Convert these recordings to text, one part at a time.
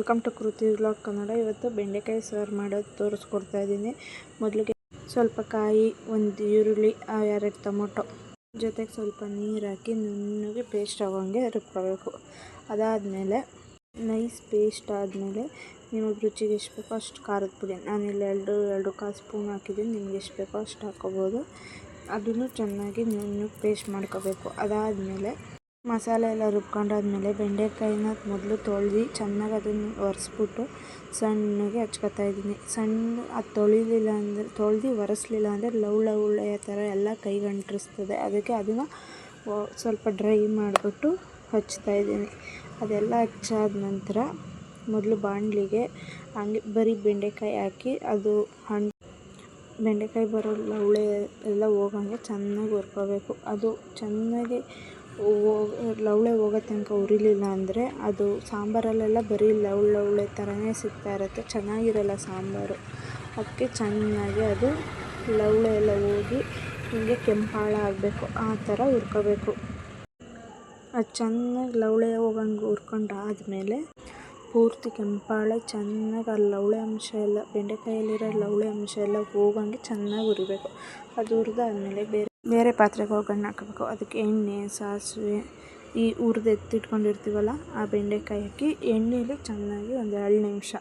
Welcome to ಕೃತಿ vlog Kannada. ಇವತ್ತು ಬೆಂಡೆಕಾಯಿ ಸಾರು ಮಾಡೋದು ತೋರಿಸ್ಕೊಡ್ತಾ ಇದ್ದೀನಿ. ಮೊದಲಿಗೆ ಸ್ವಲ್ಪ ಕಾಯಿ, ಒಂದು ಈರುಳ್ಳಿ, 2 ಟೊಮೊಟೊ ಜೊತೆಗೆ ಸ್ವಲ್ಪ ನೀರು ಹಾಕಿ ನುಣ್ಣಗೆ ಪೇಸ್ಟ್ ಆಗೋಂಗೆ ರುಬ್ಕೋಬೇಕು. ಅದಾದಮೇಲೆ ನೈಸ್ ಪೇಸ್ಟ್ ಆದಮೇಲೆ ನಿಮಗೆ ರುಚಿಗೆ ಎಷ್ಟು ಬೇಕೋ ಅಷ್ಟು ಖಾರದ ಪುಡಿ, ನಾನಿಲ್ಲಿ 2 ಕಾಲು ಸ್ಪೂನ್ ಹಾಕಿದ್ದೀನಿ. ನಿಮ್ಗೆ ಎಷ್ಟು ಬೇಕೋ ಅಷ್ಟು ಹಾಕ್ಕೋಬೋದು. ಅದನ್ನು ಚೆನ್ನಾಗಿ ನುಣ್ಣಗೆ ಪೇಸ್ಟ್ ಮಾಡ್ಕೋಬೇಕು. ಅದಾದಮೇಲೆ ಮಸಾಲೆ ಎಲ್ಲ ರುಬ್ಕೊಂಡಾದ್ಮೇಲೆ ಬೆಂಡೆಕಾಯಿನ ಮೊದಲು ತೊಳೆದು ಚೆನ್ನಾಗಿ ಅದನ್ನು ಒರೆಸ್ಬಿಟ್ಟು ಸಣ್ಣಗೆ ಹಚ್ಕೊತಾ ಇದ್ದೀನಿ. ಅದು ತೊಳೆದು ಒರೆಸ್ಲಿಲ್ಲ ಅಂದರೆ ಲವಳೆ ಥರ ಎಲ್ಲ ಕೈಗೆ ಅಂಟಿಸ್ತದೆ. ಅದಕ್ಕೆ ಅದನ್ನು ಸ್ವಲ್ಪ ಡ್ರೈ ಮಾಡಿಬಿಟ್ಟು ಹಚ್ತಾ ಇದ್ದೀನಿ. ಅದೆಲ್ಲ ಹಚ್ಚಾದ ನಂತರ ಮೊದಲು ಬಾಣಲಿಗೆ ಹಂಗೆ ಬರೀ ಬೆಂಡೆಕಾಯಿ ಹಾಕಿ ಅದು ಬೆಂಡೆಕಾಯಿ ಬರೋ ಲವಳೆ ಎಲ್ಲ ಹೋಗೋಂಗೆ ಚೆನ್ನಾಗಿ ಹುರ್ಕೋಬೇಕು. ಅದು ಚೆನ್ನಾಗಿ ಲವಳೆ ಹೋಗೋ ತನಕ ಉರಿಲಿಲ್ಲ ಅಂದರೆ ಅದು ಸಾಂಬಾರಲ್ಲೆಲ್ಲ ಬರೀ ಲವಳೆ ಥರನೇ ಸಿಗ್ತಾ ಇರುತ್ತೆ, ಚೆನ್ನಾಗಿರಲ್ಲ ಸಾಂಬಾರು. ಅದಕ್ಕೆ ಚೆನ್ನಾಗಿ ಅದು ಲವಳೆ ಎಲ್ಲ ಹೋಗಿ ಹೀಗೆ ಕೆಂಪಾಳ ಆಗಬೇಕು, ಆ ಥರ ಹುರ್ಕೋಬೇಕು. ಅದು ಚೆನ್ನಾಗಿ ಲವಳೆ ಹೋಗಂಗೆ ಹುರ್ಕೊಂಡಾದ್ಮೇಲೆ ಪೂರ್ತಿ ಕೆಂಪಾಳೆ ಚೆನ್ನಾಗಿ ಆ ಲವಳೆ ಅಂಶ ಎಲ್ಲ ಬೆಂಡೆಕಾಯಲ್ಲಿರೋ ಲವಳೆ ಅಂಶ ಎಲ್ಲ ಹೋಗೋಂಗೆ ಚೆನ್ನಾಗಿ ಹುರಿಬೇಕು. ಅದು ಹುರಿದಾದ್ಮೇಲೆ ಬೇರೆ ಪಾತ್ರೆಗೆ ಒಗ್ಗರಣೆ ಹಾಕಬೇಕು. ಅದಕ್ಕೆ ಎಣ್ಣೆ, ಸಾಸಿವೆ, ಈ ಎತ್ತಿಟ್ಕೊಂಡಿರ್ತೀವಲ್ಲ ಆ ಬೆಂಡೆಕಾಯಿ ಹಾಕಿ ಎಣ್ಣೆಯಲ್ಲಿ ಚೆನ್ನಾಗಿ ಒಂದು 2 ನಿಮಿಷ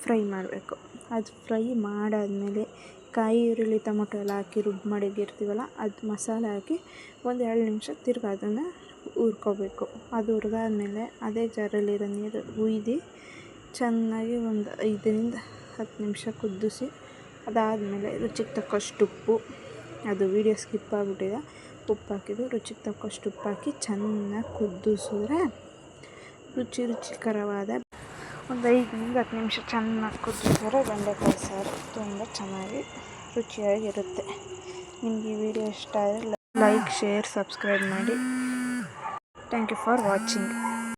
ಫ್ರೈ ಮಾಡಬೇಕು. ಅದು ಫ್ರೈ ಮಾಡಾದಮೇಲೆ ಕಾಯಿ, ಈರುಳ್ಳಿ, ಟೊಮೊಟೊ ಎಲ್ಲ ಹಾಕಿ ಮಾಡಿರ್ತೀವಲ್ಲ ಅದು ಮಸಾಲೆ ಹಾಕಿ ಒಂದು 2 ನಿಮಿಷ ತಿರ್ಗಿ ಅದನ್ನು ಹುರ್ಕೋಬೇಕು. ಅದು ಹುರಿದಾದ್ಮೇಲೆ ಅದೇ ಜಾರಲ್ಲಿರೋ ನೀರು ಹುಯ್ದು ಚೆನ್ನಾಗಿ ಒಂದು 5-10 ನಿಮಿಷ ಕುದಿಸಿ, ಅದಾದಮೇಲೆ ರುಚಿಗೆ ತಕ್ಕಷ್ಟು ಉಪ್ಪು, ಅದು ವೀಡಿಯೋ ಸ್ಕಿಪ್ ಆಗಿಬಿಟ್ಟಿದೆ, ಉಪ್ಪು ಹಾಕಿದ್ದು, ರುಚಿಗೆ ತಕ್ಕಷ್ಟು ಉಪ್ಪು ಹಾಕಿ ಚೆನ್ನಾಗಿ ಕುದಿಸಿದ್ರೆ ರುಚಿಕರವಾದ ಒಂದು 5-10 ನಿಮಿಷ ಚೆನ್ನಾಗಿ ಕುದಿಸಿದ್ರೆ ಬೆಂಡೆಕಾಯಿ ಸಾರು ತುಂಬ ಚೆನ್ನಾಗಿ ರುಚಿಯಾಗಿರುತ್ತೆ. ನಿಮಗೆ ಈ ವಿಡಿಯೋ ಇಷ್ಟ ಆದರೆ ಲೈಕ್, ಶೇರ್, ಸಬ್ಸ್ಕ್ರೈಬ್ ಮಾಡಿ. Thank you for watching.